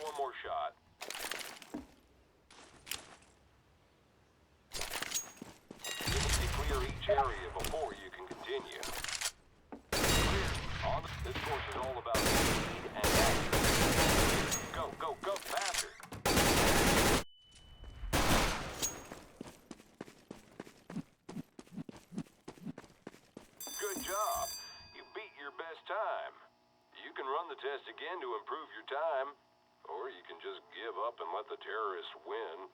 one more shot. You need to clear each area before you can continue. Clear. This course is all about speed and accuracy. Go, go, go, faster. Good job. You beat your best time. You can run the test again to improve your time, or you can just give up and let the terrorists win.